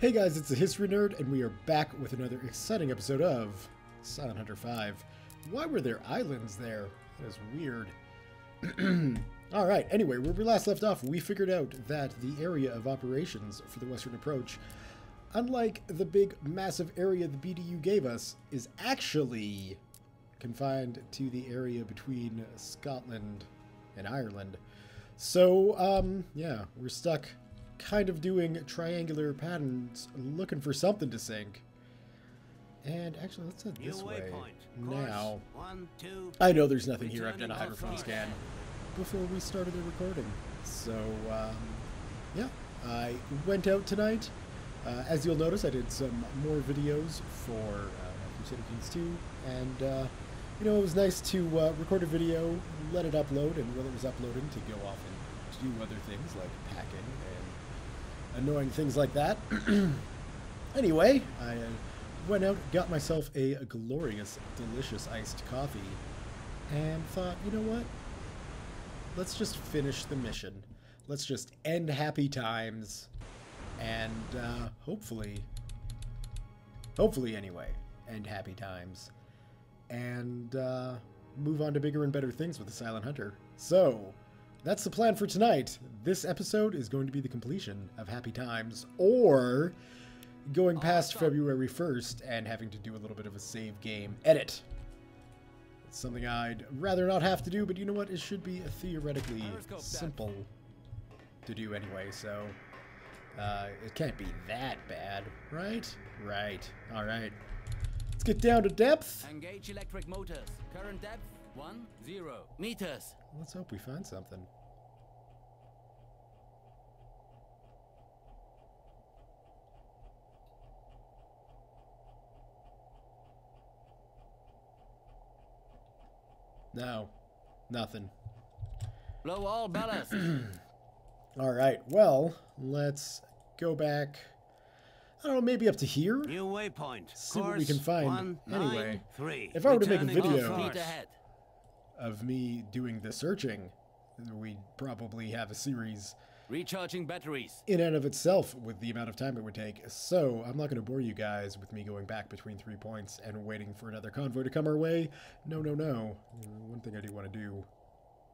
Hey guys, it's the History Nerd, and we are back with another exciting episode of Silent Hunter 5. Why were there islands there? That is weird. Alright, anyway, where we last left off, we figured out that the area of operations for the Western Approach, unlike the big, massive area the BDU gave us, is actually confined to the area between Scotland and Ireland. So, yeah, we're stuck kind of doing triangular patterns, looking for something to sink. And actually, let's head this way. Now, I know there's nothing here. I've done a hydrophone scan before we started the recording. So, yeah, I went out tonight. As you'll notice, I did some more videos for Crusader Kings 2. And, you know, it was nice to record a video, let it upload, and while it was uploading, to go off and do other things like packing and annoying things like that. Anyway, I went out, got myself a glorious, delicious iced coffee, and thought, you know what? Let's just finish the mission. Let's just end happy times, and hopefully anyway, end happy times, and move on to bigger and better things with the Silent Hunter. So, that's the plan for tonight. This episode is going to be the completion of Happy Times, or going past February 1st and having to do a little bit of a save game edit. It's something I'd rather not have to do, but you know what? It should be theoretically simple to do anyway, so it can't be that bad, right? Right. All right. Let's get down to depth. Engage electric motors. Current depth 10 meters. Let's hope we find something. No, nothing. Blow all ballast. All right, well, let's go back. I don't know, maybe up to here? New waypoint. See what we can find. Anyway, 193. if I were to make a Returning video course. of me doing the searching, we'd probably have a series Recharging batteries. in and of itself with the amount of time it would take. So I'm not going to bore you guys with me going back between 3 points and waiting for another convoy to come our way. No, no, no. One thing I do want to do.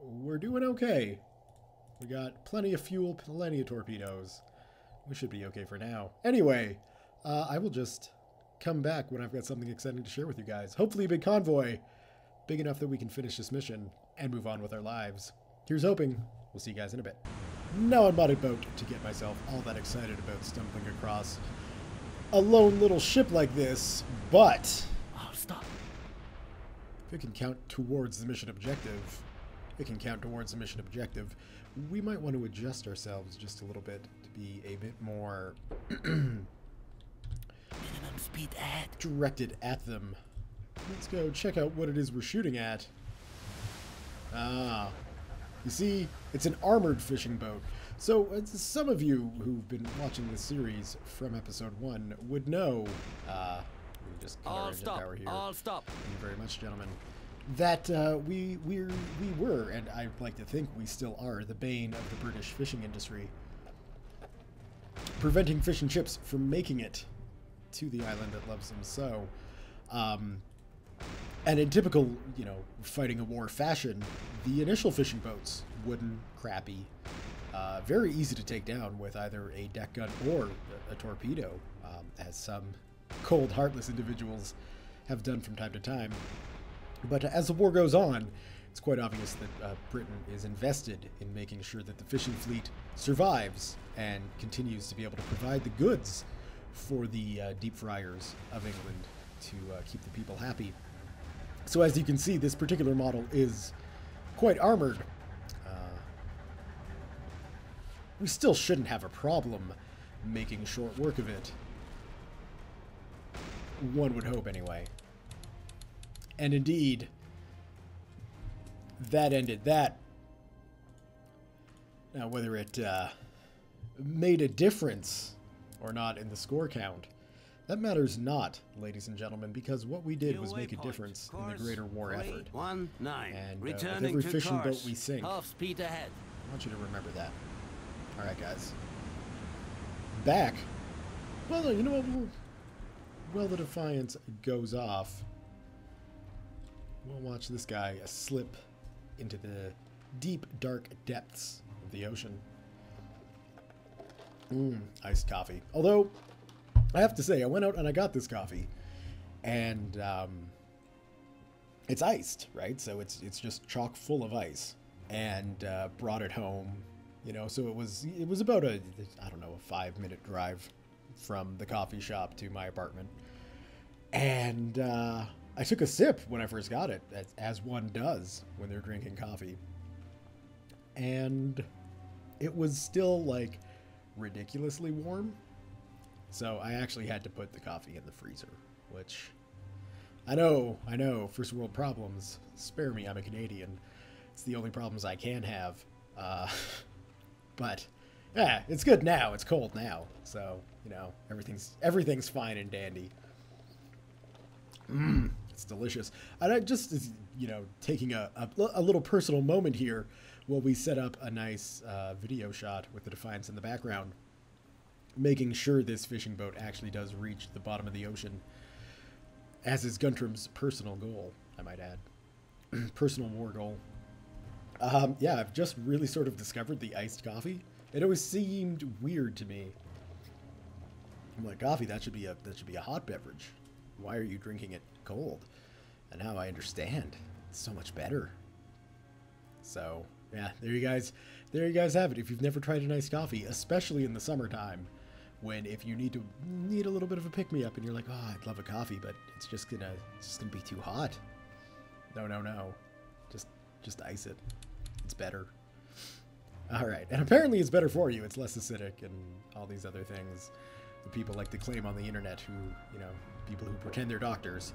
We're doing okay. We got plenty of fuel, plenty of torpedoes. We should be okay for now. Anyway, I will just come back when I've got something exciting to share with you guys. Hopefully a big convoy. Big enough that we can finish this mission and move on with our lives. Here's hoping. We'll see you guys in a bit. Now I'm on a boat to get myself all that excited about stumbling across a lone little ship like this, but Oh, stop. if it can count towards the mission objective, we might want to adjust ourselves just a little bit to be a bit more Minimum speed ahead. directed at them. Let's go check out what it is we're shooting at. Ah, you see, it's an armored fishing boat. So, some of you who've been watching this series from episode 1 would know, we can just cut our engine power here. All stop. Thank you very much, gentlemen. That we were, and I like to think we still are, the bane of the British fishing industry, preventing fish and chips from making it to the island that loves them so. And in typical, you know, fighting a war fashion, the initial fishing boats, wooden, crappy, very easy to take down with either a deck gun or a torpedo, as some cold, heartless individuals have done from time to time. But as the war goes on, it's quite obvious that Britain is invested in making sure that the fishing fleet survives and continues to be able to provide the goods for the deep fryers of England to keep the people happy. So as you can see, this particular model is quite armored. We still shouldn't have a problem making short work of it. One would hope, anyway. And indeed, that ended that. Now, whether it made a difference or not in the score count, that matters not, ladies and gentlemen, because what we did was make a difference in the greater war effort. 19. And with Returning every to fishing course. boat we sink, I Half speed ahead. want you to remember that. Alright, guys. Back Well, no, you know what? While the Defiance goes off, we'll watch this guy slip into the deep, dark depths of the ocean. Iced coffee. Although, I have to say, I went out and I got this coffee, and it's iced, right? So it's just chock full of ice, and brought it home. You know, so it was about a, I don't know, a 5-minute drive from the coffee shop to my apartment. And I took a sip when I first got it, as one does when they're drinking coffee. And it was still, like, ridiculously warm. So I actually had to put the coffee in the freezer, which I know, first world problems. Spare me, I'm a Canadian. It's the only problems I can have. But yeah, it's good now. It's cold now, so you know everything's fine and dandy. It's delicious. And I just, you know, taking a little personal moment here while we set up a nice video shot with the Defiance in the background, making sure this fishing boat actually does reach the bottom of the ocean, as is Guntram's personal goal, I might add. Personal war goal. Yeah, I've just really sort of discovered the iced coffee. It always seemed weird to me. I'm like, coffee, that should be a hot beverage. Why are you drinking it cold? And now I understand. It's so much better. So, yeah, there you guys have it. If you've never tried an iced coffee, especially in the summertime, when if you need a little bit of a pick-me-up and you're like, oh, I'd love a coffee, but it's just gonna be too hot. No. Just ice it. It's better. All right, and apparently it's better for you. It's less acidic and all these other things that people like to claim on the internet, who, you know, people who pretend they're doctors.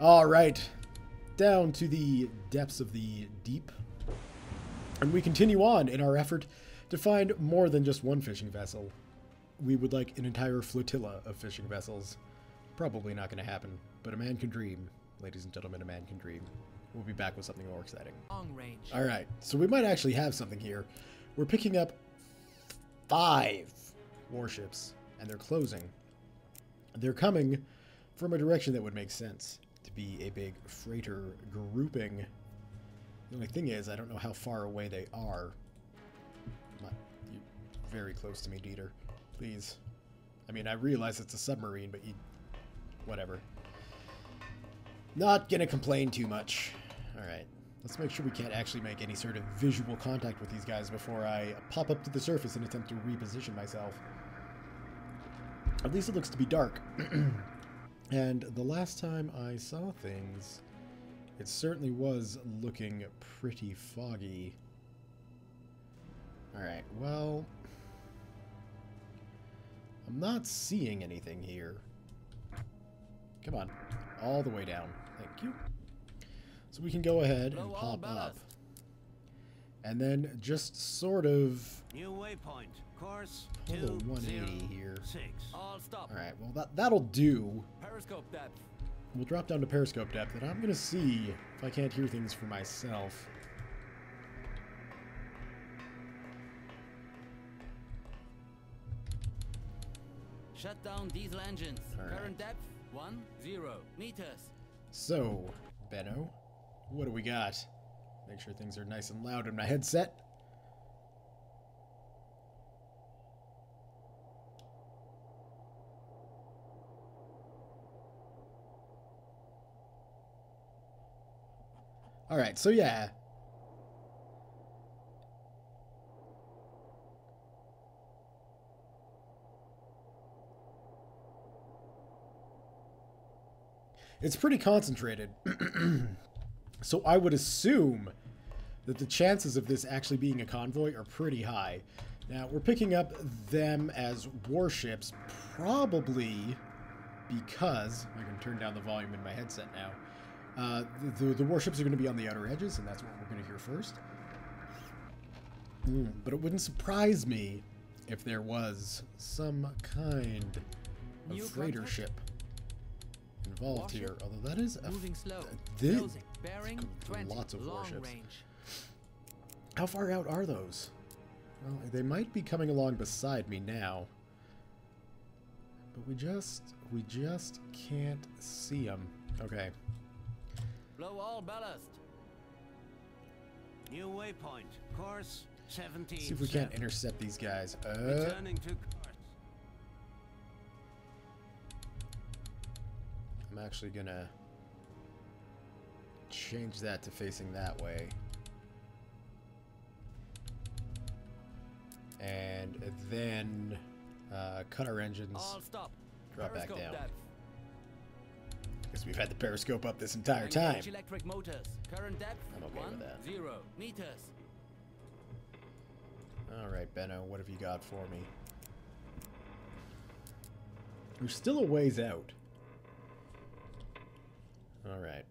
All right, down to the depths of the deep, and we continue on in our effort to find more than just one fishing vessel. We would like an entire flotilla of fishing vessels. Probably not going to happen, but a man can dream, ladies and gentlemen. A man can dream. We'll be back with something more exciting. Long range. All right, so we might actually have something here. We're picking up 5 warships, and they're closing. They're coming from a direction that would make sense to be a big freighter grouping. The only thing is, I don't know how far away they are. You're very close to me, Dieter. Please. I mean, I realize it's a submarine, but whatever. Not gonna complain too much. Alright, let's make sure we can't actually make any sort of visual contact with these guys before I pop up to the surface and attempt to reposition myself. At least it looks to be dark. And the last time I saw things, it certainly was looking pretty foggy. Alright, well, I'm not seeing anything here. Come on, all the way down. Thank you. So we can go ahead and pop up. And then just sort of new waypoint. Course pull a 180 here. 6. All stop. Alright, well that'll do. Periscope depth. We'll drop down to periscope depth, and I'm gonna see if I can't hear things for myself. Shut down diesel engines. All Current depth 10 meters. So, Benno, what do we got? Make sure things are nice and loud in my headset. Alright, so yeah. It's pretty concentrated. So I would assume that the chances of this actually being a convoy are pretty high. Now, we're picking up them as warships, probably because I can turn down the volume in my headset now. The warships are going to be on the outer edges, and that's what we're going to hear first. But it wouldn't surprise me if there was some kind of freighter ship involved here. Although that is moving slow. Bearing 20. Lots of warships. Range. How far out are those? Well, they might be coming along beside me now. But we just can't see them. Okay. Blow all ballast. New waypoint. Course 17. See if we can't intercept these guys. Returning to course. I'm actually gonna change that to facing that way. And then cut our engines, All stop. drop back Periscope down. depth. Guess we've had the periscope up this entire time. Engage electric motors. Current depth I'm okay with that. 10 meters. Alright, Benno, what have you got for me? We're still a ways out. Alright.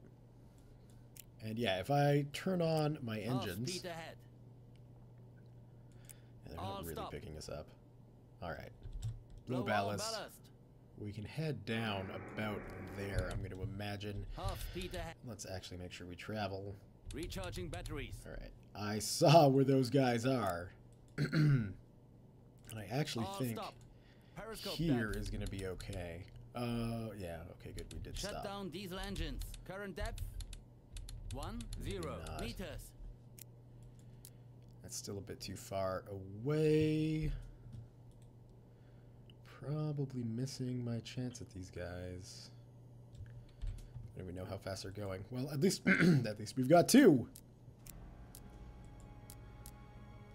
And yeah, if I turn on my Half engines... speed ahead. Yeah, they're All not really stop. picking us up. Alright. Blow Blow all ballast. ballast. We can head down about there, I'm going to imagine. Half speed ahead. Let's actually make sure we travel. Recharging batteries. Alright. I saw where those guys are. And I actually All think stop. Periscope here depth. is going to be okay. Yeah, okay, good. We did Shut stop. down diesel engines. Current depth 10 not. meters. That's still a bit too far away. Probably missing my chance at these guys. Don't even know how fast they're going. Well, at least at least we've got two.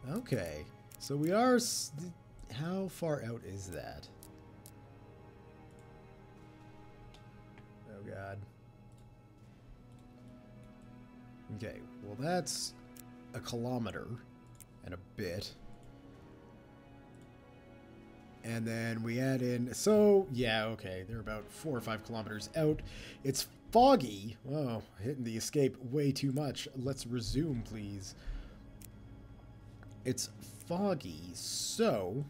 Okay, so we are. How far out is that? Oh God. Okay, well that's a kilometer and a bit. And then we add in, so yeah, okay, they're about 4 or 5 kilometers out. It's foggy. Oh, hitting the escape way too much. Let's resume, please. It's foggy, so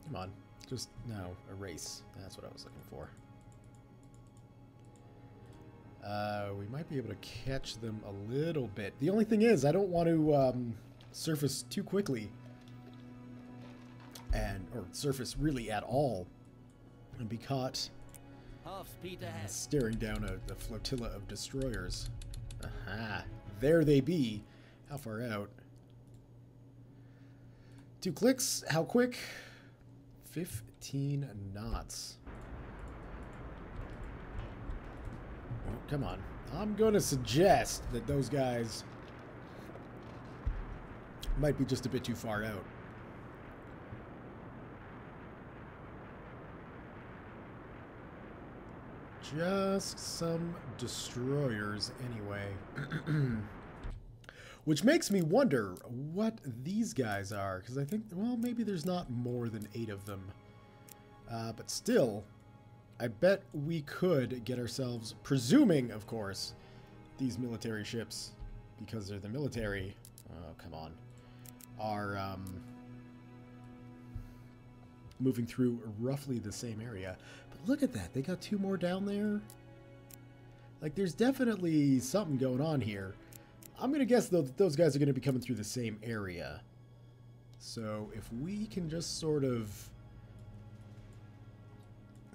come on, just no, erase. That's what I was looking for. We might be able to catch them a little bit. The only thing is, I don't want to surface too quickly. Or surface really at all, and be caught Half speed ahead. staring down a flotilla of destroyers. Aha, there they be. How far out? 2 clicks. How quick? 15 knots. Well, come on. I'm going to suggest that those guys might be just a bit too far out. Just some destroyers anyway. Which makes me wonder what these guys are, because I think, well, maybe there's not more than 8 of them. But still, I bet we could get ourselves, presuming, of course, these military ships, because they're the military, oh, come on, are moving through roughly the same area. But look at that, they got 2 more down there. Like, there's definitely something going on here. I'm going to guess, though, that those guys are going to be coming through the same area. So, if we can just sort of...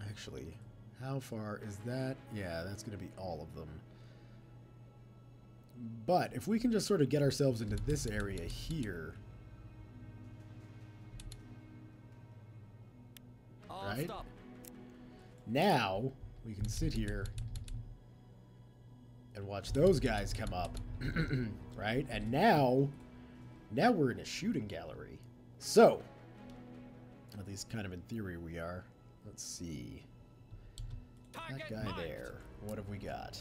Actually, how far is that? Yeah, that's going to be all of them. But, if we can just sort of get ourselves into this area here... Right? Stop. Now, we can sit here and watch those guys come up. Right? And now we're in a shooting gallery. So, at least kind of in theory we are. Let's see. That guy there. What have we got?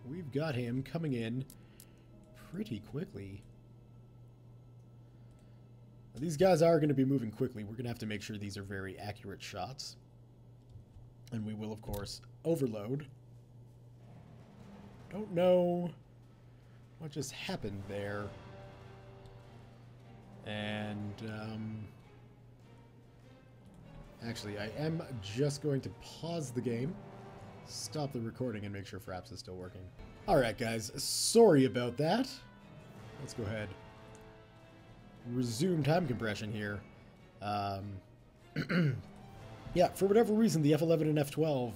We've got him coming in pretty quickly. These guys are going to be moving quickly. We're going to have to make sure these are very accurate shots. And we will, of course, overload. Don't know what just happened there. And, actually, I am just going to pause the game, stop the recording, and make sure Fraps is still working. Alright, guys. Sorry about that. Let's go ahead. Resume time compression here. Yeah, for whatever reason, the F-11 and F-12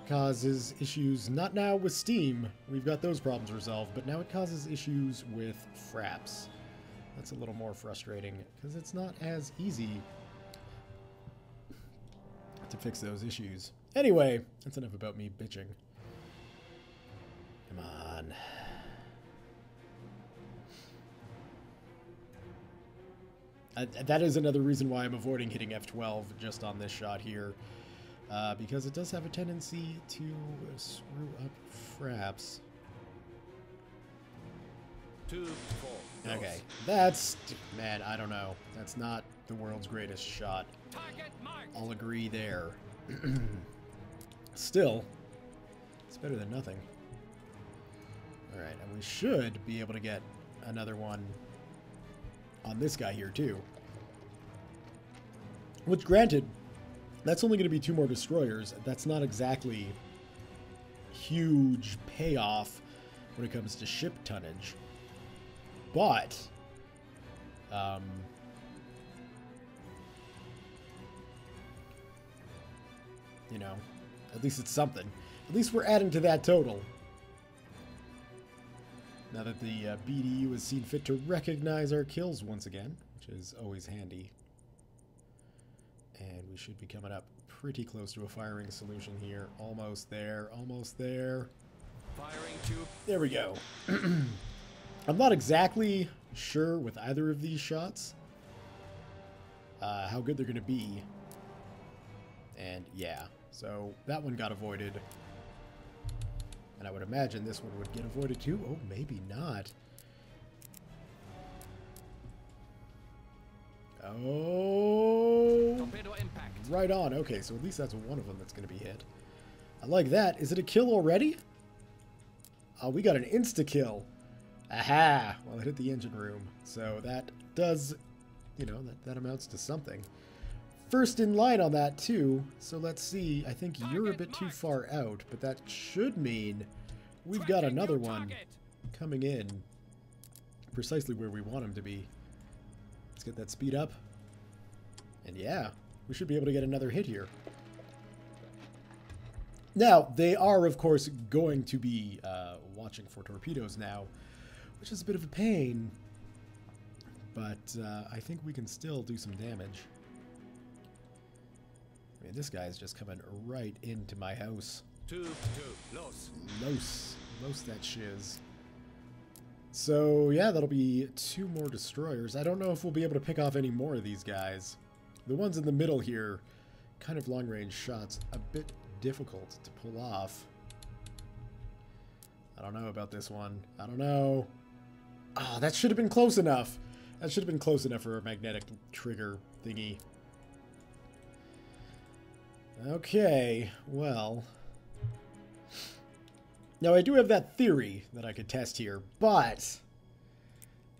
causes issues, not now with Steam. We've got those problems resolved, but now it causes issues with fraps. That's a little more frustrating, because it's not as easy to fix those issues. Anyway, that's enough about me bitching. Come on. That is another reason why I'm avoiding hitting F12 just on this shot here. Because it does have a tendency to screw up fraps. 2, 4. Okay, that's... Man, I don't know. That's not the world's greatest shot. I'll agree there. Still, it's better than nothing. Alright, and we should be able to get another one on this guy here, too. Which, granted, that's only going to be 2 more destroyers. That's not exactly huge payoff when it comes to ship tonnage. But, you know, at least it's something. At least we're adding to that total. Now that the BDU has seen fit to recognize our kills once again, which is always handy. And we should be coming up pretty close to a firing solution here. Almost there, almost there. Firing tube. There we go. I'm not exactly sure with either of these shots how good they're going to be. And yeah, so that one got avoided. And I would imagine this one would get avoided too. Oh, maybe not. Oh. Torpedo impact. Right on. Okay, so at least that's one of them that's going to be hit. I like that. Is it a kill already? Oh, we got an insta-kill. Aha! Well, it hit the engine room. So that does, you know, that amounts to something. First in line on that, too. So let's see. I think you're a bit too far out, but that should mean we've got another one coming in precisely where we want him to be. Let's get that speed up. And yeah, we should be able to get another hit here. Now, they are, of course, going to be watching for torpedoes now, which is a bit of a pain. But I think we can still do some damage. I mean, this guy's just coming right into my house. 2, 2, los that shiz. So, yeah, that'll be 2 more destroyers. I don't know if we'll be able to pick off any more of these guys. The ones in the middle here, kind of long-range shots, a bit difficult to pull off. I don't know about this one. I don't know. Ah, that should have been close enough. That should have been close enough for a magnetic trigger thingy. Okay, well. Now, I do have that theory that I could test here, but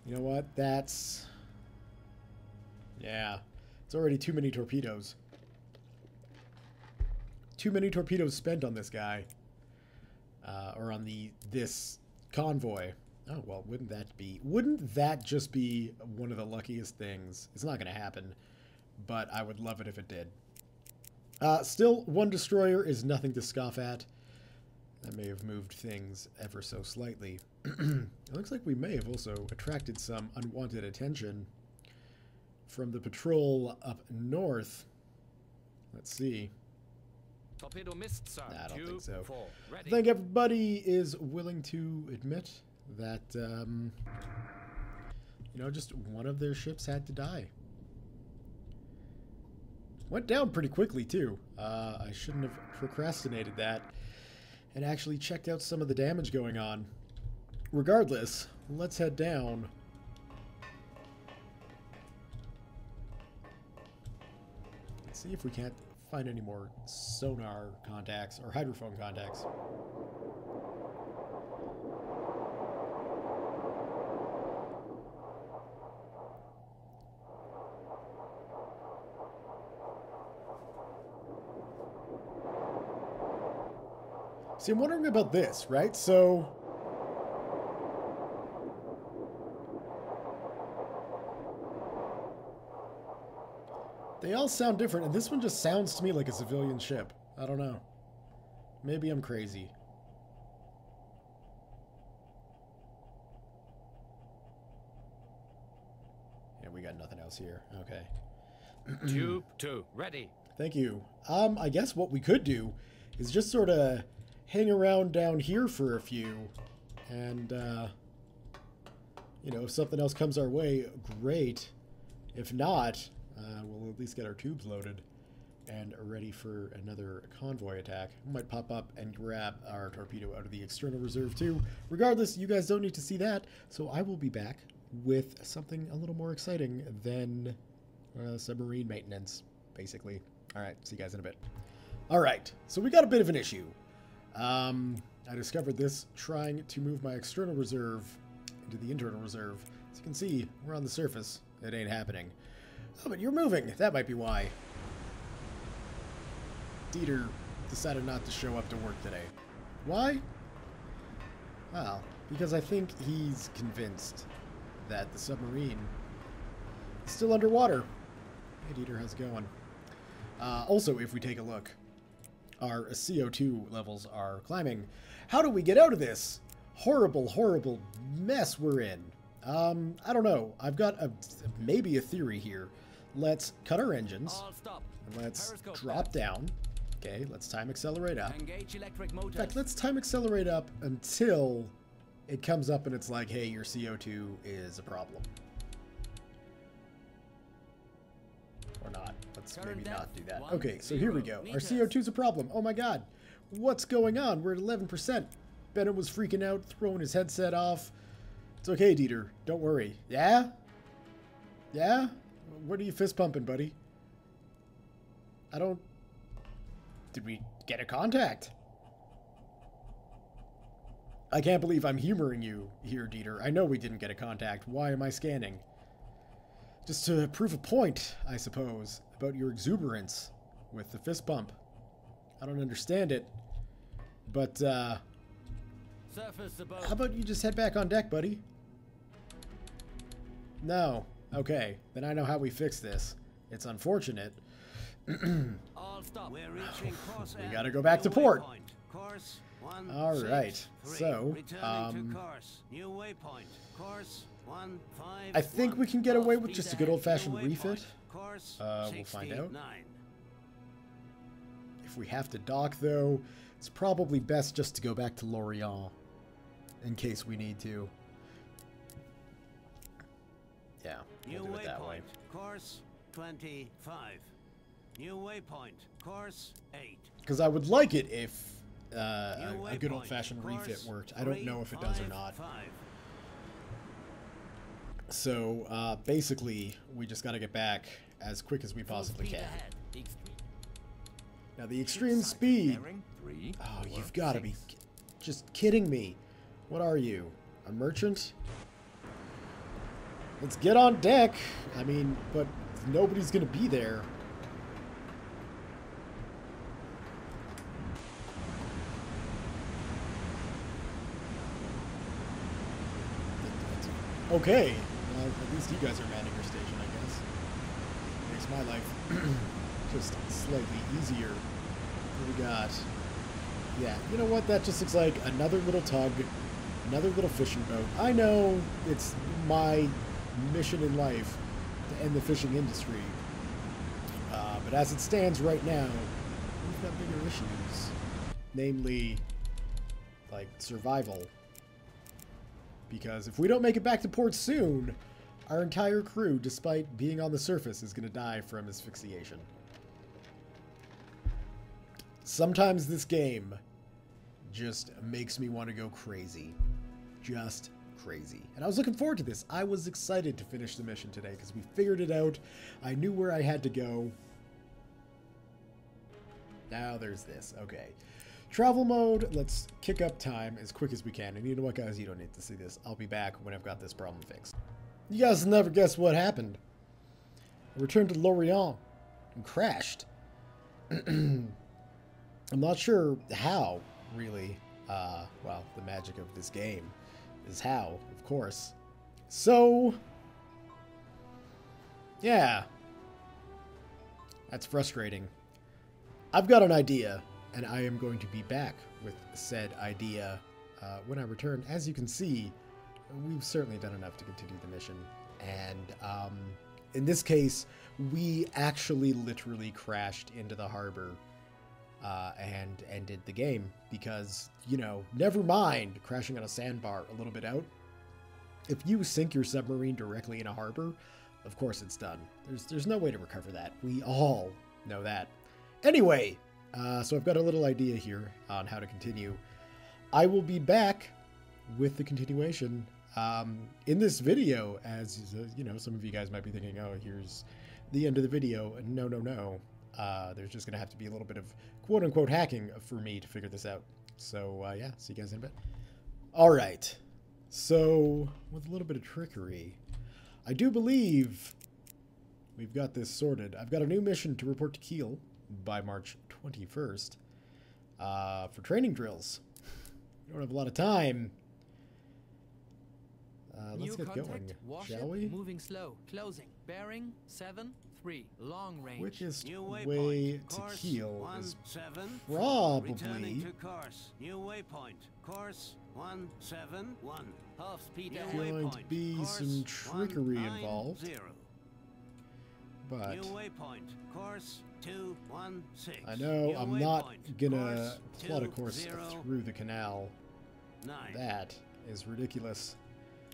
you know what? That's... yeah, it's already too many torpedoes. Too many torpedoes spent on this guy. Or on this convoy. Oh, well, wouldn't that just be one of the luckiest things? It's not going to happen, but I would love it if it did. Still, 1 destroyer is nothing to scoff at. That may have moved things ever so slightly. It looks like we may have also attracted some unwanted attention from the patrol up north. Let's see. Torpedo missed, sir. Nah, I don't think so. 4, I think everybody is willing to admit that, you know, just one of their ships had to die. Went down pretty quickly, too. I shouldn't have procrastinated that and actually checked out some of the damage going on. Regardless, let's head down. Let's see if we can't find any more sonar contacts or hydrophone contacts. See, I'm wondering about this, right? So They all sound different, and this one just sounds to me like a civilian ship. I don't know. Maybe I'm crazy. Yeah, we got nothing else here. Okay. Tube 2, ready. Thank you. I guess what we could do is just sort of hang around down here for a few, and, you know, if something else comes our way, great. If not, we'll at least get our tubes loaded and are ready for another convoy attack. We might pop up and grab our torpedo out of the external reserve too. Regardless, you guys don't need to see that, so I will be back with something a little more exciting than submarine maintenance, basically. All right, see you guys in a bit. All right, so we got a bit of an issue. I discovered this trying to move my external reserve into the internal reserve. As you can see, we're on the surface. It ain't happening. Oh, but you're moving. That might be why. Dieter decided not to show up to work today. Why? Well, because I think he's convinced that the submarine is still underwater. Hey, Dieter, how's it going? Also, if we take a look, our CO2 levels are climbing. How do we get out of this horrible, horrible mess we're in? I don't know. I've got maybe a theory here. Let's cut our engines. All stop. And let's Periscope drop down. Okay, let's time accelerate up. Engage electric In motors. fact, let's time accelerate up until it comes up and it's like, hey, your CO2 is a problem. Or not. Let's Current maybe not depth, do that. 1, Okay, so here we 0 go. meters. Our CO2 is a problem. Oh my god. What's going on? We're at 11%. Bennett was freaking out, throwing his headset off. It's okay, Dieter. Don't worry. Yeah? Yeah? What are you fist pumping, buddy? I don't... Did we get a contact? I can't believe I'm humoring you here, Dieter. I know we didn't get a contact. Why am I scanning? Just to prove a point, I suppose, about your exuberance with the fist pump. I don't understand it. But, Surface above. how about you just head back on deck, buddy? No. Okay, then I know how we fix this. It's unfortunate. All stop. We're reaching course. We end. gotta go back to New port. waypoint. Course All right, 163. so, Returning to course. New waypoint. Course 151. I think we can get away with Off just a speed good ahead. old-fashioned New waypoint. refit. Course We'll find out. 69. If we have to dock, though, it's probably best just to go back to Lorient in case we need to. Yeah, New we'll do it that way. waypoint. Course 25. New waypoint. Course 8. Because I would like it if New a good waypoint. old-fashioned refit Course worked. I don't know if it does or not. 355. So, basically, we just got to get back as quick as we possibly Speed can. ahead. Extreme. Now, the extreme speed... Bearing 3. Oh, 4, you've got to be 6. just kidding me. What are you? A merchant? Let's get on deck. I mean, but nobody's going to be there. Okay. Well, at least you guys are manning your station, I guess. Makes my life just slightly easier. What do we got? Yeah, you know what? That just looks like another little tug, another little fishing boat. I know it's my mission in life to end the fishing industry. But as it stands right now, we've got bigger issues. Namely, like, survival. Because if we don't make it back to port soon, our entire crew, despite being on the surface, is going to die from asphyxiation. Sometimes this game just makes me want to go crazy. Just crazy. And I was looking forward to this. I was excited to finish the mission today because we figured it out. I knew where I had to go. Now there's this. Okay. Travel mode. Let's kick up time as quick as we can. And you know what, guys? You don't need to see this. I'll be back when I've got this problem fixed. You guys will never guess what happened. I returned to Lorient and crashed. I'm not sure how, really. Well, the magic of this game is how, of course. So, yeah. That's frustrating. I've got an idea, and I am going to be back with said idea when I return. As you can see, we've certainly done enough to continue the mission. And in this case, we actually literally crashed into the harbor and ended the game because, you know, never mind crashing on a sandbar a little bit out. If you sink your submarine directly in a harbor, of course it's done. There's no way to recover that. We all know that. Anyway, so I've got a little idea here on how to continue. I will be back with the continuation in this video, as you know, some of you guys might be thinking, oh, here's the end of the video. No, no, no. There's just going to have to be a little bit of quote-unquote hacking for me to figure this out. So, yeah, see you guys in a bit. All right. So, with a little bit of trickery, I do believe we've got this sorted. I've got a new mission to report to Kiel by March 21st for training drills. We don't have a lot of time. Let's get going, shall we? Moving slow. Closing. Bearing 7-3. Long range. Quickest New way to Course Kiel is 171. probably Returning to course. New waypoint. Course 171. Half speed New ahead. going to waypoint. be Course some trickery 190. involved, but New waypoint. Course 216. I know New I'm not waypoint. gonna Course plot a course 209. through the canal. That is ridiculous.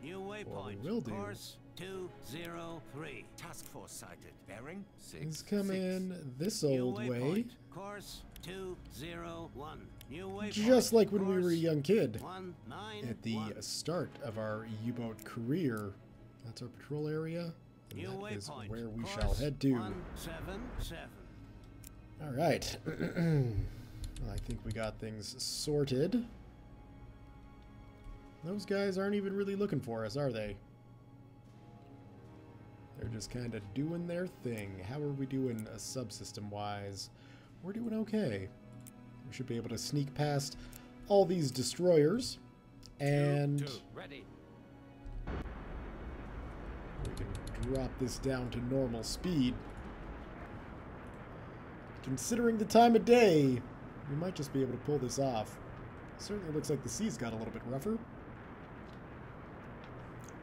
New waypoint. What we will do Course 203. Task force sighted. Bearing 6. is come in this New old way, waypoint. Course 201. New waypoint. just like when we were a Course young kid 191. at the start of our U-boat career. That's our patrol area, and New that is waypoint. where we Course shall head to. 177. All right. Well, I think we got things sorted. Those guys aren't even really looking for us, are they? They're just kind of doing their thing. How are we doing subsystem-wise? We're doing okay. We should be able to sneak past all these destroyers, and Ready. we can drop this down to normal speed. Considering the time of day, we might just be able to pull this off. Certainly looks like the sea's got a little bit rougher.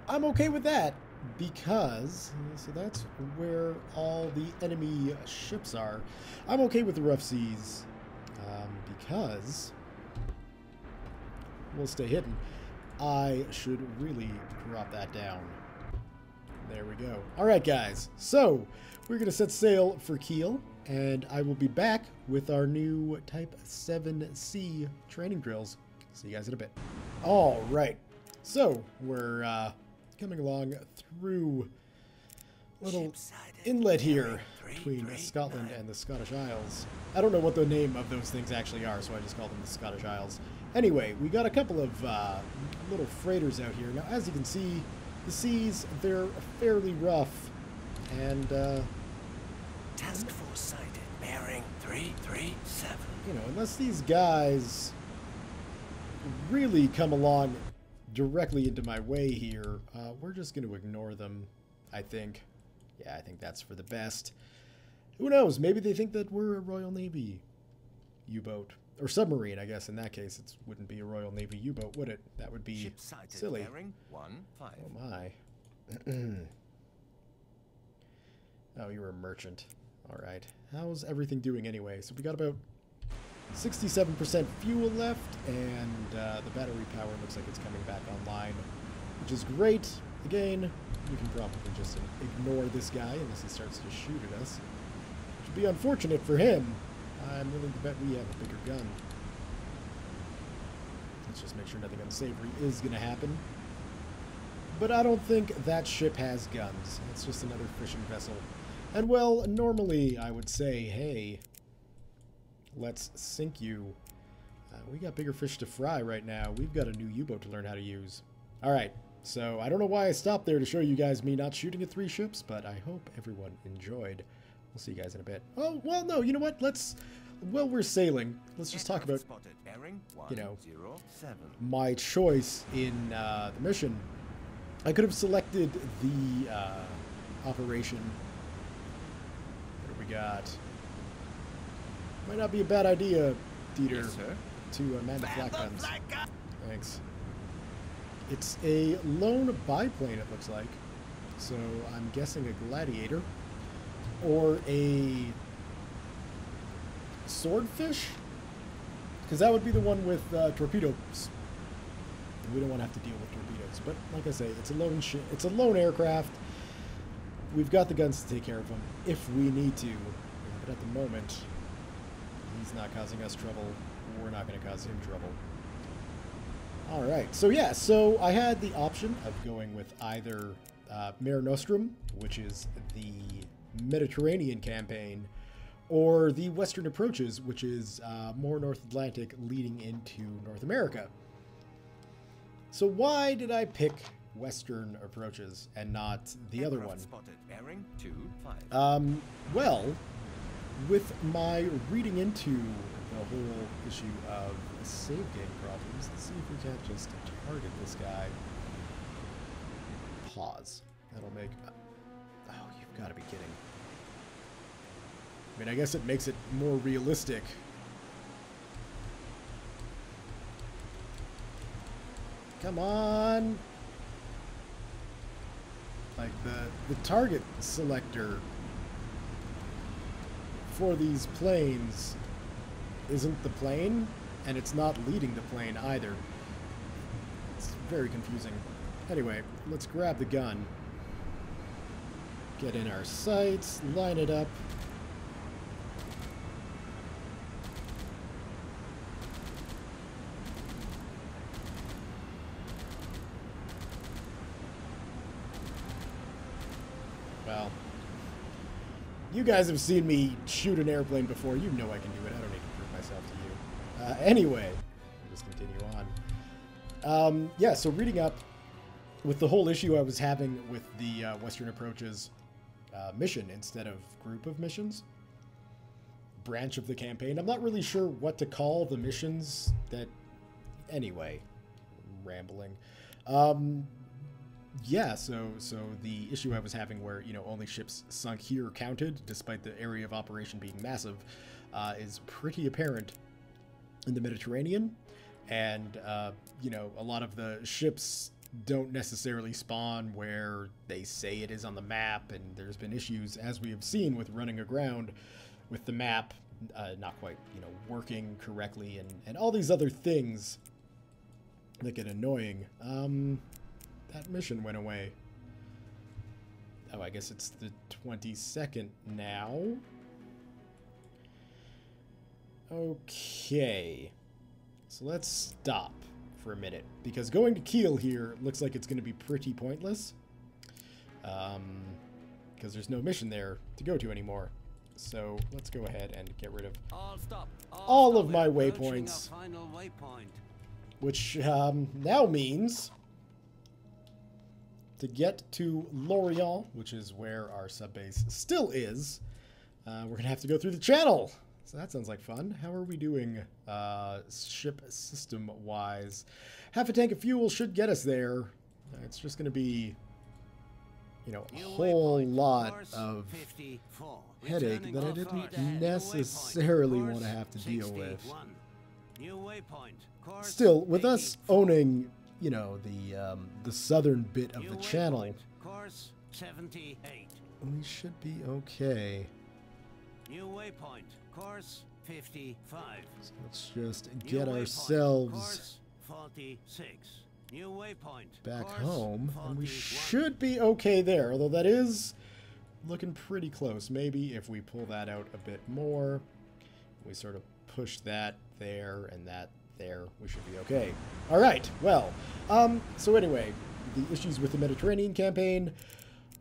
I'm okay with that, because, so that's where all the enemy ships are. I'm okay with the rough seas, because we'll stay hidden. I should really drop that down. There we go. All right, guys. So we're going to set sail for Kiel, and I will be back with our new Type VII C training drills. See you guys in a bit. All right. So we're coming along through a little inlet here between Scotland and the Scottish Isles. I don't know what the name of those things actually are, so I just call them the Scottish Isles. Anyway, we got a couple of little freighters out here. Now, as you can see, the seas, they're fairly rough, and Task force sighted. Bearing 337. you know, unless these guys really come along directly into my way here, we're just going to ignore them, I think. Yeah, I think that's for the best. Who knows? Maybe they think that we're a Royal Navy U-boat. Or submarine, I guess. In that case, it wouldn't be a Royal Navy U-boat, would it? That would be Ship sighted. silly. Bearing 15. Oh, my. Oh, you're a merchant. All right. How's everything doing anyway? So we got about 67% fuel left, and the battery power looks like it's coming back online, which is great. Again, we can probably just ignore this guy unless he starts to shoot at us, which would be unfortunate for him. I'm willing to bet we have a bigger gun. Let's just make sure nothing unsavory is going to happen. But I don't think that ship has guns. It's just another fishing vessel. And well, normally I would say, hey, let's sink you. We got bigger fish to fry right now. We've got a new U-boat to learn how to use. All right, so I don't know why I stopped there to show you guys me not shooting at 3 ships, but I hope everyone enjoyed. We'll see you guys in a bit. Oh, well, no, you know what? While we're sailing, let's just talk about, you know, my choice in the mission. I could have selected the operation. What do we got? Might not be a bad idea, Dieter, Yes, sir. to man the flak guns. Thanks. It's a lone biplane, it looks like. So I'm guessing a gladiator. Or a swordfish? Because that would be the one with torpedoes. We don't want to have to deal with torpedoes. But like I say, it's a lone ship. It's a lone aircraft. We've got the guns to take care of them if we need to. But at the moment, he's not causing us trouble. We're not going to cause him trouble. All right. So yeah, so I had the option of going with either Mare Nostrum, which is the Mediterranean campaign, or the Western Approaches, which is more North Atlantic leading into North America. So why did I pick Western Approaches and not the other one? Spotted. Bearing 25. Well, with my reading into the whole issue of save game problems, let's see if we can't just target this guy. Pause. That'll make... Oh, you've got to be kidding. I mean, I guess it makes it more realistic. Come on! Like, the target selector for these planes isn't the plane, and it's not leading the plane either. It's very confusing. Anyway, let's grab the gun. Get in our sights, line it up. Well, you guys have seen me shoot an airplane before. You know I can do it. I don't need to prove myself to you. Anyway, we'll just continue on. Yeah, so reading up with the whole issue I was having with the Western Approaches mission instead of group of missions, branch of the campaign. I'm not really sure what to call the missions that... Anyway, rambling. Yeah, so the issue I was having where, you know, only ships sunk here counted, despite the area of operation being massive, is pretty apparent in the Mediterranean. And, you know, a lot of the ships don't necessarily spawn where they say it is on the map, and there's been issues, as we have seen, with running aground with the map not quite, you know, working correctly, and all these other things that get annoying. That mission went away. Oh, I guess it's the 22nd now. Okay. So let's stop for a minute, because going to Kiel here looks like it's going to be pretty pointless. Because there's no mission there to go to anymore. So let's go ahead and get rid of all of my waypoints. Final waypoint. Which now means... to get to Lorient, which is where our subbase still is, we're going to have to go through the channel. So that sounds like fun. How are we doing ship system-wise? Half a tank of fuel should get us there. It's just going to be, you know, a whole lot of headache that I didn't necessarily want to have to deal with. Still, with us owning... you know, the southern bit of the channel, Course 78. we should be okay. New waypoint. Course 55. So let's just get ourselves Course 46. New waypoint. back Course home, and we 41. should be okay there, although that is looking pretty close. Maybe if we pull that out a bit more, we sort of push that there and that there, we should be okay. All right, well, so anyway, the issues with the Mediterranean campaign,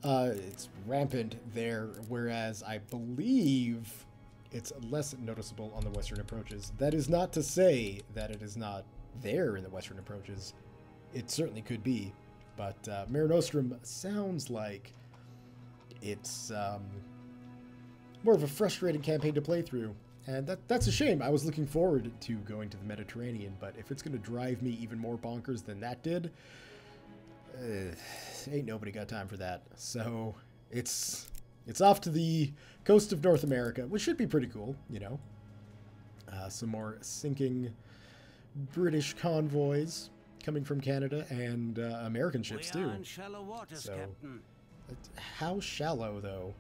it's rampant there, whereas I believe it's less noticeable on the Western Approaches. That is not to say that it is not there in the Western Approaches. It certainly could be, but Mare Nostrum sounds like it's more of a frustrating campaign to play through. And that's a shame. I was looking forward to going to the Mediterranean, but if it's going to drive me even more bonkers than that did, ain't nobody got time for that. So it's It's off to the coast of North America, which should be pretty cool, you know. Some more sinking British convoys coming from Canada and American ships too. We are in shallow waters, So, Captain. how shallow though?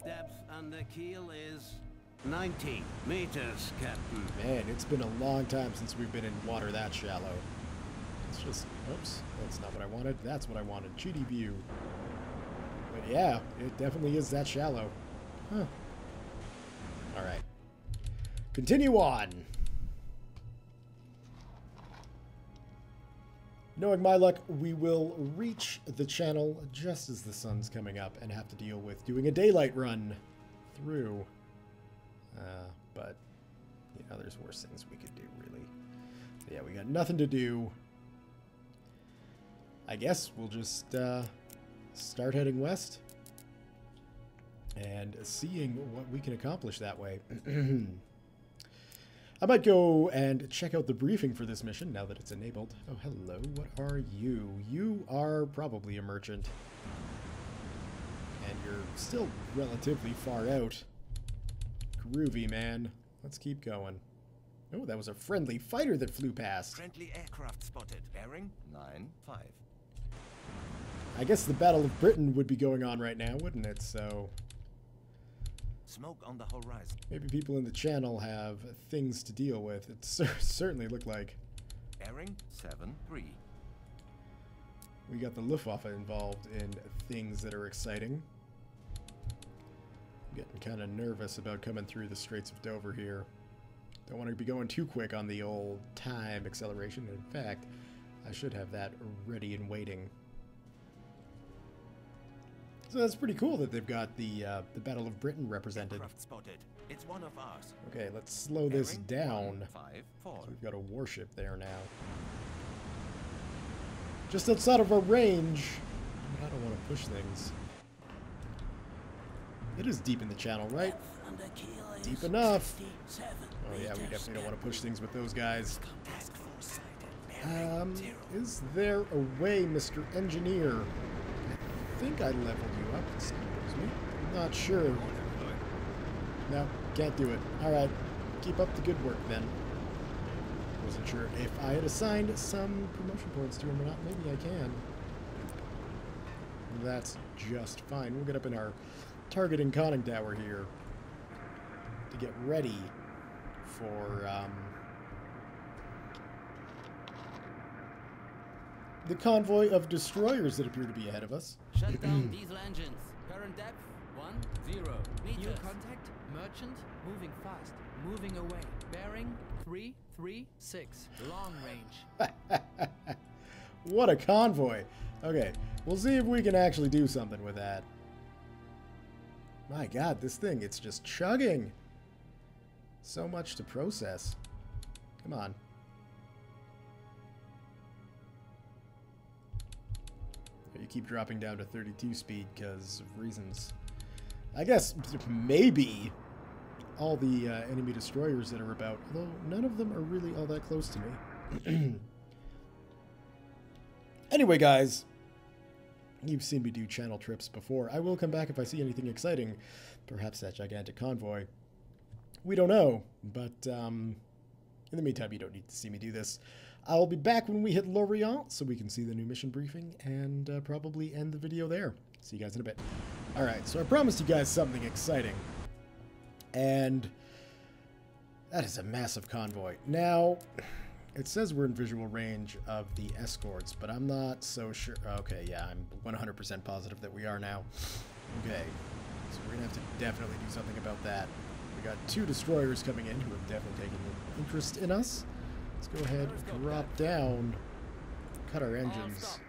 Depth under keel is 90 meters, Captain. Man, it's been a long time since we've been in water that shallow. It's just, oops, that's not what I wanted. That's what I wanted. GD view. But yeah, it definitely is that shallow. Huh. All right. Continue on. Knowing my luck, we will reach the channel just as the sun's coming up and have to deal with doing a daylight run through. But, you know, there's worse things we could do, really. Yeah, we got nothing to do. I guess we'll just start heading west and seeing what we can accomplish that way. I might go and check out the briefing for this mission now that it's enabled. Oh, hello. What are you? You are probably a merchant. And you're still relatively far out. Groovy, man. Let's keep going. Oh, that was a friendly fighter that flew past. Friendly aircraft spotted. Bearing 9-5. I guess the Battle of Britain would be going on right now, wouldn't it? So Smoke on the horizon. maybe people in the channel have things to deal with. It certainly looked like. Bearing 7-3. We got the Luftwaffe involved in things that are exciting. I'm getting kind of nervous about coming through the Straits of Dover here. Don't want to be going too quick on the old time acceleration. In fact, I should have that ready and waiting. So that's pretty cool that they've got the Battle of Britain represented. Aircraft spotted. It's one of ours. Okay, let's slow this Bearing down. 1-5-4. So we've got a warship there now. Just outside of our range. I don't want to push things. It is deep in the channel, right? Depth under keel is Deep enough. 67 Oh yeah, we meters, definitely don't want to Captain. push things with those guys. Task force sighted. Bearing 0. Is there a way, Mr. Engineer? I think I leveled you up. Excuse me. I'm not sure. No, can't do it. Alright, keep up the good work then. Wasn't sure if I had assigned some promotion points to him or not. Maybe I can. That's just fine. We'll get up in our targeting conning tower here to get ready for the convoy of destroyers that appear to be ahead of us. Shut down diesel engines. Current depth 10 New meters. contact, merchant, moving fast, moving away. Bearing 336, long range. What a convoy. Okay, we'll see if we can actually do something with that. My god, this thing, it's just chugging. So much to process. Come on. You keep dropping down to 32 speed because of reasons. I guess maybe all the enemy destroyers that are about, although none of them are really all that close to me. Anyway, guys, you've seen me do channel trips before. I will come back if I see anything exciting. Perhaps that gigantic convoy. We don't know, but in the meantime, you don't need to see me do this. I'll be back when we hit Lorient, so we can see the new mission briefing, and probably end the video there. See you guys in a bit. Alright, so I promised you guys something exciting. And that is a massive convoy. Now, it says we're in visual range of the escorts, but I'm not so sure. Okay, yeah, I'm 100% positive that we are now. Okay, so we're going to have to definitely do something about that. We got 2 destroyers coming in who have definitely taken an interest in us. Let's go ahead, drop down, cut our engines.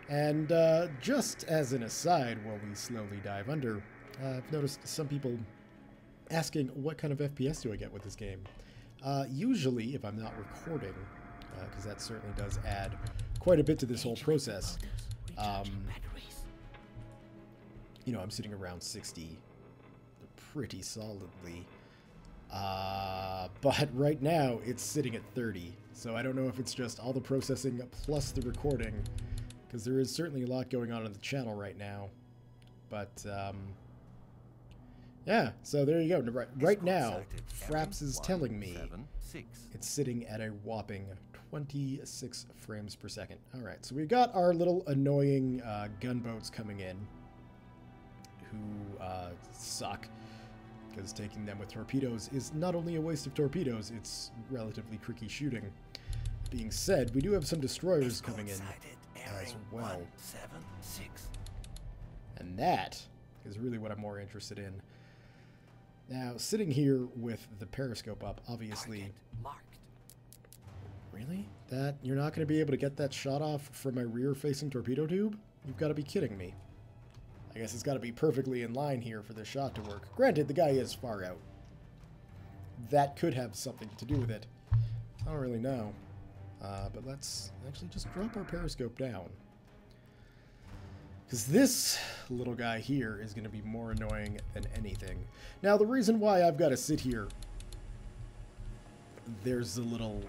And just as an aside, while we slowly dive under, I've noticed some people asking what kind of FPS do I get with this game. Usually, if I'm not recording, because that certainly does add quite a bit to this whole process, you know, I'm sitting around 60 pretty solidly. But right now, it's sitting at 30, so I don't know if it's just all the processing plus the recording, because there is certainly a lot going on the channel right now. But Yeah, so there you go. Right now, sighted. Fraps is telling me 176. it's sitting at a whopping 26 frames per second. All right, so we've got our little annoying gunboats coming in who suck, because taking them with torpedoes is not only a waste of torpedoes, it's relatively tricky shooting. Being said, we do have some destroyers coming in as well. 176. And that is really what I'm more interested in. Now, sitting here with the periscope up, obviously... Target marked. Really? That you're not going to be able to get that shot off from my rear-facing torpedo tube? You've got to be kidding me. I guess it's got to be perfectly in line here for this shot to work. Granted, the guy is far out. That could have something to do with it. I don't really know. But let's actually just drop our periscope down. Because this little guy here is going to be more annoying than anything. Now, the reason why I've got to sit here... There's the little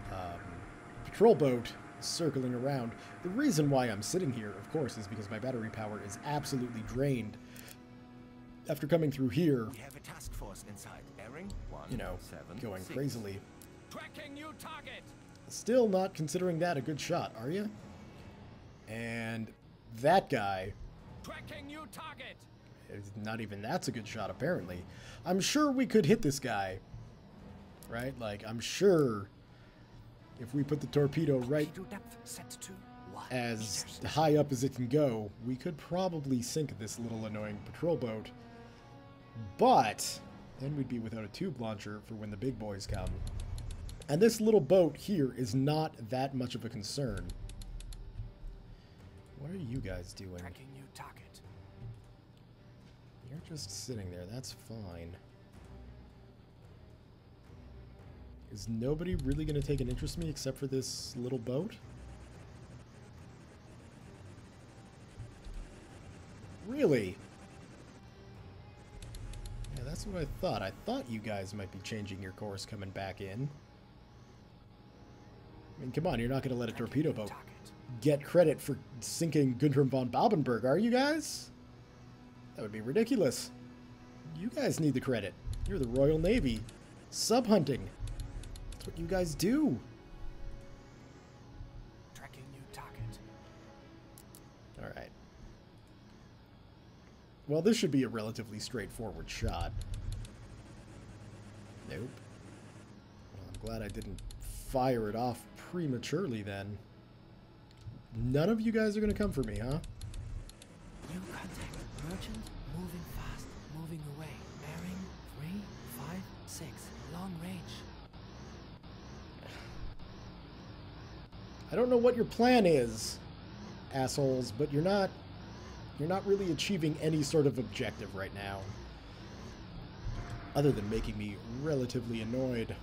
patrol boat circling around. The reason why I'm sitting here, of course, is because my battery power is absolutely drained. After coming through here, We have a task force inside. Bearing you know, going 176. crazily. Tracking new target. Still not considering that a good shot, are you? And that guy, Tracking new target. not even that's a good shot, apparently. I'm sure we could hit this guy, right? Like, I'm sure if we put the torpedo right Torpedo depth set to 1 as meters. high up as it can go, we could probably sink this little annoying patrol boat. But then we'd be without a tube launcher for when the big boys come. And this little boat here is not that much of a concern. What are you guys doing? Tracking new target. You're just sitting there. That's fine. Is nobody really going to take an interest in me except for this little boat? Really? Yeah, that's what I thought. I thought you guys might be changing your course coming back in. I mean, come on, you're not going to let a torpedo boat Target. get credit for sinking Guntram von Baubenberg, are you guys? That would be ridiculous. You guys need the credit. You're the Royal Navy. Sub-hunting. That's what you guys do. Tracking new target. Alright. Well, this should be a relatively straightforward shot. Nope. Well, I'm glad I didn't fire it off prematurely then. None of you guys are going to come for me, huh? New contact. Merchant, moving fast, moving away. Bearing 356. Long range. I don't know what your plan is, assholes, but you're not really achieving any sort of objective right now. Other than making me relatively annoyed.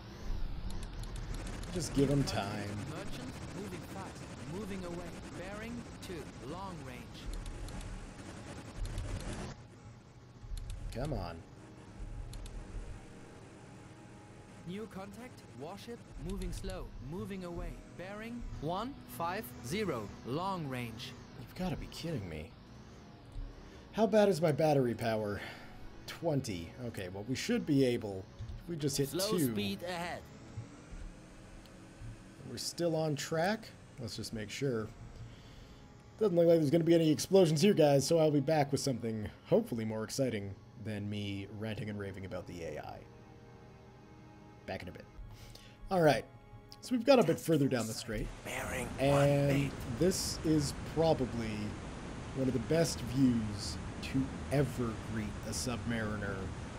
Just give them time. Merchant, moving fast, moving away. Bearing 2. Long range. Come on. New contact. Warship, moving slow, moving away. Bearing 150. Long range. You've got to be kidding me. How bad is my battery power? 20. Okay, well, we should be able... If we just hit Slow 2... speed ahead. We're still on track. Let's just make sure. Doesn't look like there's going to be any explosions here, guys, so I'll be back with something hopefully more exciting than me ranting and raving about the AI. Back in a bit. Alright, so we've got a bit further down the strait, Bearing and this is probably one of the best views to ever greet a submariner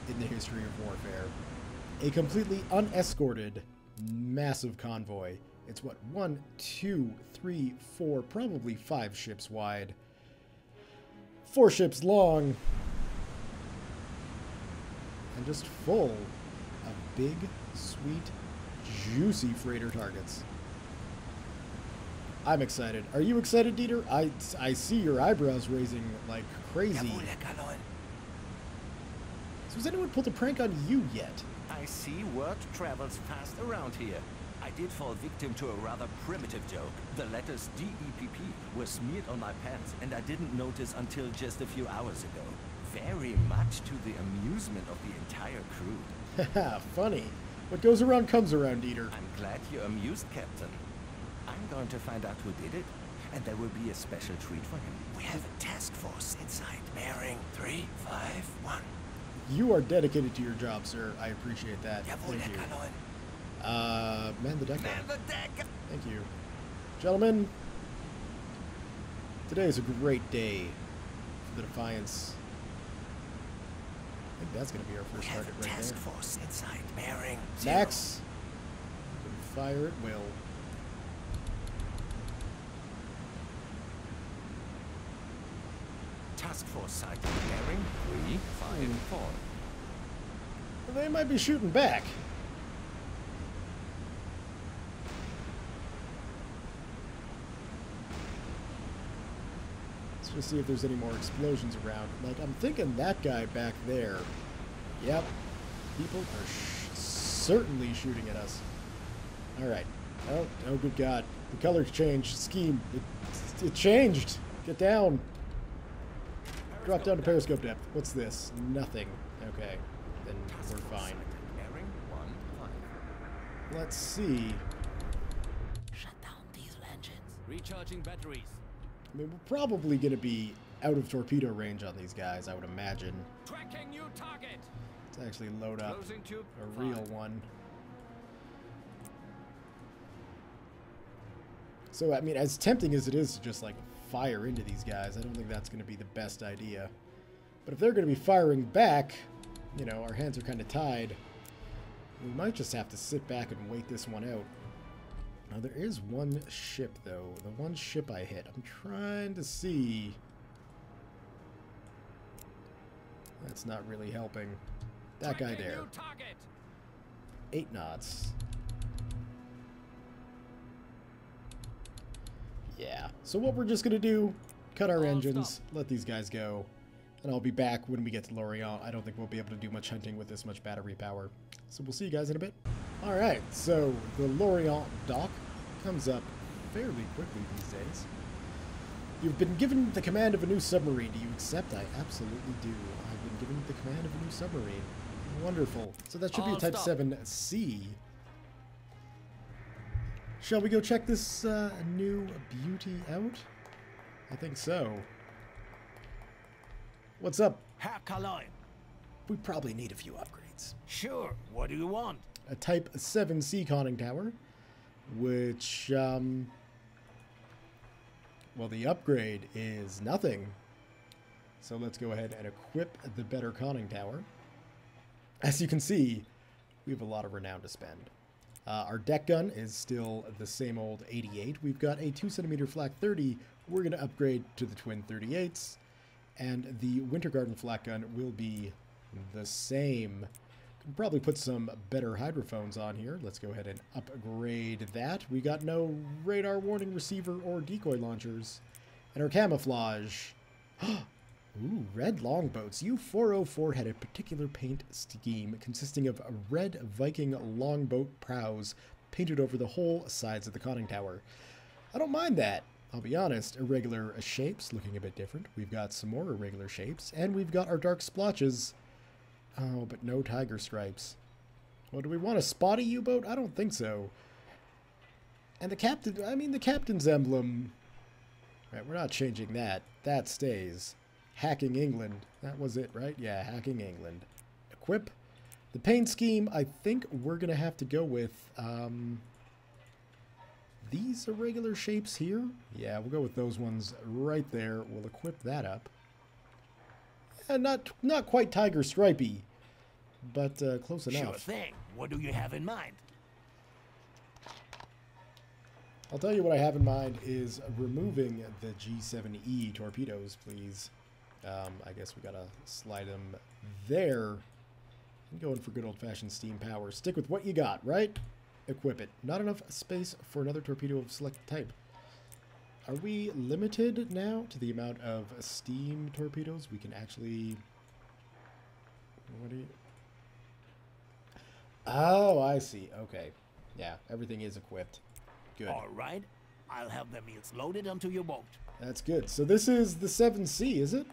in the history of warfare. A completely unescorted, massive convoy. It's what, 1, 2, 3, 4, probably 5 ships wide. 4 ships long. And just full of big, sweet, juicy freighter targets. I'm excited. Are you excited, Dieter? I see your eyebrows raising like crazy. So has anyone pulled a prank on you yet? I see word travels fast around here. I did fall victim to a rather primitive joke. The letters DEPP were smeared on my pants, and I didn't notice until just a few hours ago. Very much to the amusement of the entire crew. Haha, funny. What goes around comes around, Eater. I'm glad you're amused, Captain. I'm going to find out who did it, and there will be a special treat for him. We have a task force inside. Bearing 351. You are dedicated to your job, sir. I appreciate that. Jawohl, Thank Herr you. Kaloin. Man the deck. Man line. the deck! Thank you. Gentlemen, today is a great day for the Defiance. I think that's going to be our We first have target a right task there. force inside. Bearing 0. Max, you can fire at will. Task force site bearing 354. They might be shooting back. Let's just see if there's any more explosions around. Like, I'm thinking that guy back there. Yep. People are certainly shooting at us. Alright. Oh, good God. The colors changed. Scheme. It changed. Get down. Drop down to periscope depth. What's this? Nothing. Okay. Then we're fine. Bearing 15. Let's see. Shut down diesel engines. Recharging batteries. I mean, we're probably going to be out of torpedo range on these guys, I would imagine. Tracking new target. Let's actually load up Closing tube. a real one. So, I mean, as tempting as it is to just, like, fire into these guys, I don't think that's going to be the best idea. But if they're going to be firing back, you know, our hands are kind of tied. We might just have to sit back and wait this one out. Now, there is one ship, though. The one ship I hit. I'm trying to see. That's not really helping. That guy Tracking there. new target. 8 knots. Yeah. So what we're just going to do, cut our All engines, stop. let these guys go, and I'll be back when we get to Lorient. I don't think we'll be able to do much hunting with this much battery power. So we'll see you guys in a bit. Alright, so the Lorient dock comes up fairly quickly these days. You've been given the command of a new submarine. Do you accept? I absolutely do. I've been given the command of a new submarine. Wonderful. So that should be a All Type stop. VII C. Shall we go check this new beauty out? I think so. What's up? Herr Kaloin. We probably need a few upgrades. Sure. What do you want? A Type VII C conning tower, which, well, the upgrade is nothing. So let's go ahead and equip the better conning tower. As you can see, we have a lot of renown to spend. Our deck gun is still the same old 88. We've got a 2cm flak 30. We're going to upgrade to the twin 38s. And the Winter Garden flak gun will be the same. Can probably put some better hydrophones on here. Let's go ahead and upgrade that. We got no radar warning receiver or decoy launchers. And our camouflage. Ooh, red longboats. U-404 had a particular paint scheme consisting of red Viking longboat prows painted over the whole sides of the conning tower. I don't mind that. I'll be honest, irregular shapes looking a bit different. We've got some more irregular shapes, and we've got our dark splotches. Oh, but no tiger stripes. Well, do we want a spotty U-boat? I don't think so. And the captain, I mean, the captain's emblem. Right, we're not changing that. That stays. Hacking England. That was it, right? Yeah, Hacking England. Equip. The paint scheme, I think we're going to have to go with these irregular shapes here. Yeah, we'll go with those ones right there. We'll equip that up. And not quite tiger stripey, but close enough. Sure thing. What do you have in mind? I'll tell you what I have in mind is removing the G7E torpedoes, please. I guess we gotta slide them there. I'm going for good old-fashioned steam power. Stick with what you got, right? Equip it. Not enough space for another torpedo of select type. Are we limited now to the amount of steam torpedoes we can actually... What do you... Oh, I see. Okay. Yeah, everything is equipped. Good. All right. I'll have the meals loaded onto your boat. That's good. So this is the 7C, is it?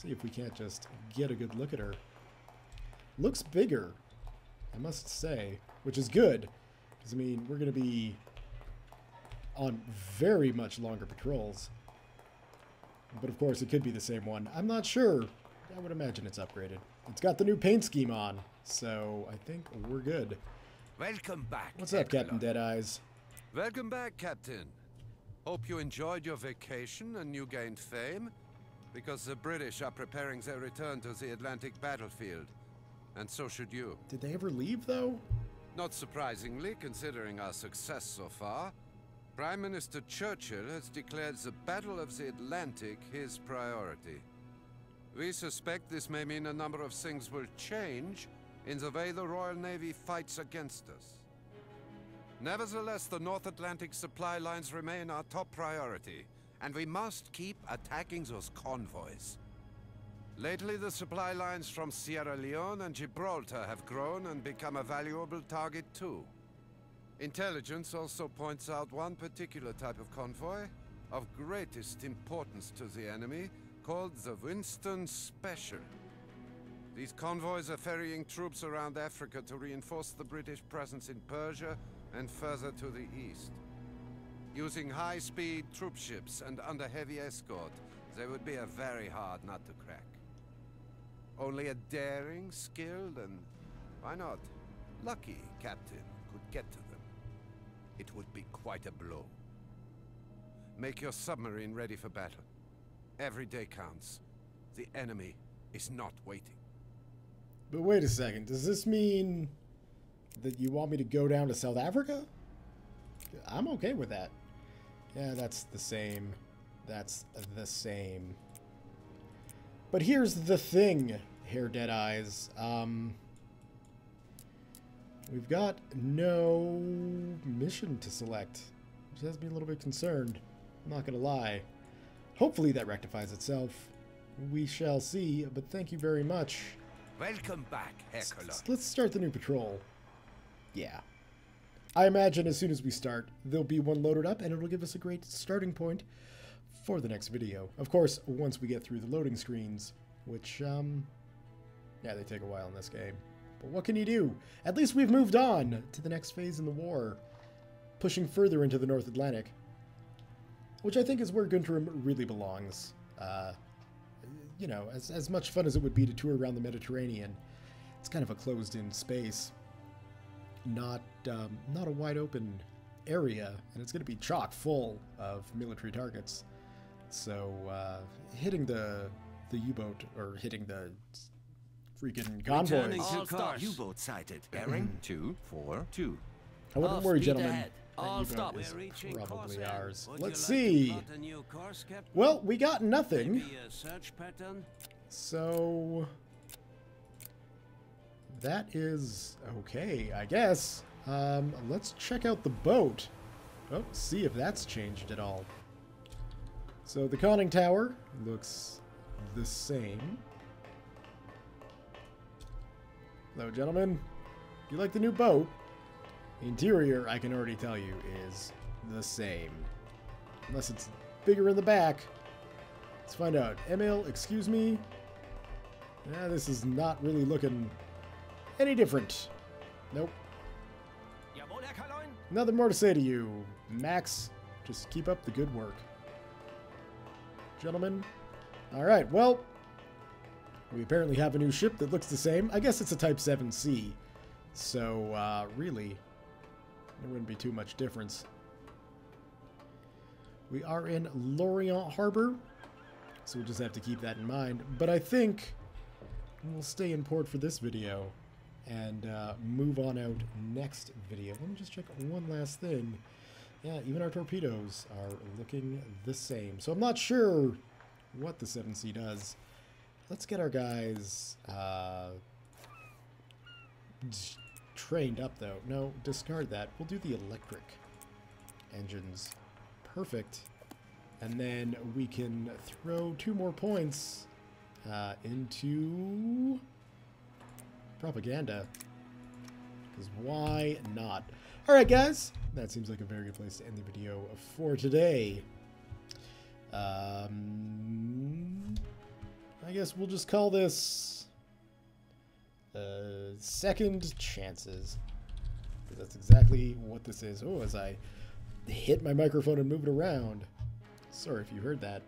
See if we can't just get a good look at her. Looks bigger, I must say, which is good. Because, I mean, we're going to be on very much longer patrols. But, of course, it could be the same one. I'm not sure. I would imagine it's upgraded. It's got the new paint scheme on, so I think we're good. Welcome back. What's up, Captain Deadeyes? Welcome back, Captain. Hope you enjoyed your vacation and you gained fame, because the British are preparing their return to the Atlantic battlefield, and so should you. Did they ever leave, though? Not surprisingly, considering our success so far, Prime Minister Churchill has declared the Battle of the Atlantic his priority. We suspect this may mean a number of things will change in the way the Royal Navy fights against us. Nevertheless, the North Atlantic supply lines remain our top priority, and we must keep attacking those convoys. Lately, the supply lines from Sierra Leone and Gibraltar have grown and become a valuable target too. Intelligence also points out one particular type of convoy, of greatest importance to the enemy, called the Winston Special. These convoys are ferrying troops around Africa to reinforce the British presence in Persia and further to the east. Using high-speed troop ships and under heavy escort, they would be a very hard nut to crack. Only a daring, skilled, and, why not, lucky captain could get to them. It would be quite a blow. Make your submarine ready for battle. Every day counts. The enemy is not waiting. But wait a second, does this mean that you want me to go down to South Africa? I'm okay with that. Yeah, that's the same. That's the same. But here's the thing, Hair Deadeyes. We've got no mission to select, which has me a little bit concerned. I'm not gonna lie. Hopefully that rectifies itself. We shall see, but thank you very much. Welcome back, Hercules. Let's start the new patrol. Yeah. I imagine as soon as we start, there'll be one loaded up, and it'll give us a great starting point for the next video. Of course, once we get through the loading screens, which, yeah, they take a while in this game. But what can you do? At least we've moved on to the next phase in the war, pushing further into the North Atlantic, which I think is where Guntram really belongs. You know, as much fun as it would be to tour around the Mediterranean, it's kind of a closed-in space, not a wide-open area, and it's going to be chock full of military targets. So hitting the U-boat, or hitting the freaking convoys. All stop. U-boat sighted. Bearing 242. I wouldn't All worry, speed gentlemen. ahead. All That stop. U-boat is We're reaching probably course end. ours. Would Let's you like to see. plot a new course, Captain? Well, we got nothing. Maybe a search pattern? So that is okay, I guess. Let's check out the boat. Oh, see if that's changed at all. So the conning tower looks the same. Hello, gentlemen. Do you like the new boat? The interior, I can already tell you, is the same. Unless it's bigger in the back. Let's find out. Emil, excuse me. Yeah, this is not really looking any different. Nope. Nothing more to say to you, Max. Just keep up the good work. Gentlemen. Alright, well, we apparently have a new ship that looks the same. I guess it's a Type VII C. So, really, there wouldn't be too much difference. We are in Lorient Harbor, so we'll just have to keep that in mind. But I think we'll stay in port for this video and move on out next video. Let me just check one last thing. Yeah, even our torpedoes are looking the same. So I'm not sure what the 7C does. Let's get our guys trained up, though. No, discard that. We'll do the electric engines. Perfect. And then we can throw 2 more points into propaganda. Because why not? Alright, guys. That seems like a very good place to end the video for today. I guess we'll just call this second chances. That's exactly what this is. Oh, as I hit my microphone and move it around. Sorry if you heard that.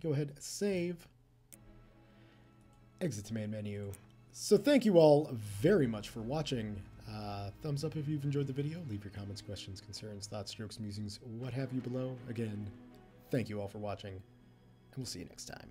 Go ahead, save. Exit to main menu. So thank you all very much for watching. Thumbs up if you've enjoyed the video. Leave your comments, questions, concerns, thoughts, jokes, musings, what have you below. Again, thank you all for watching, and we'll see you next time.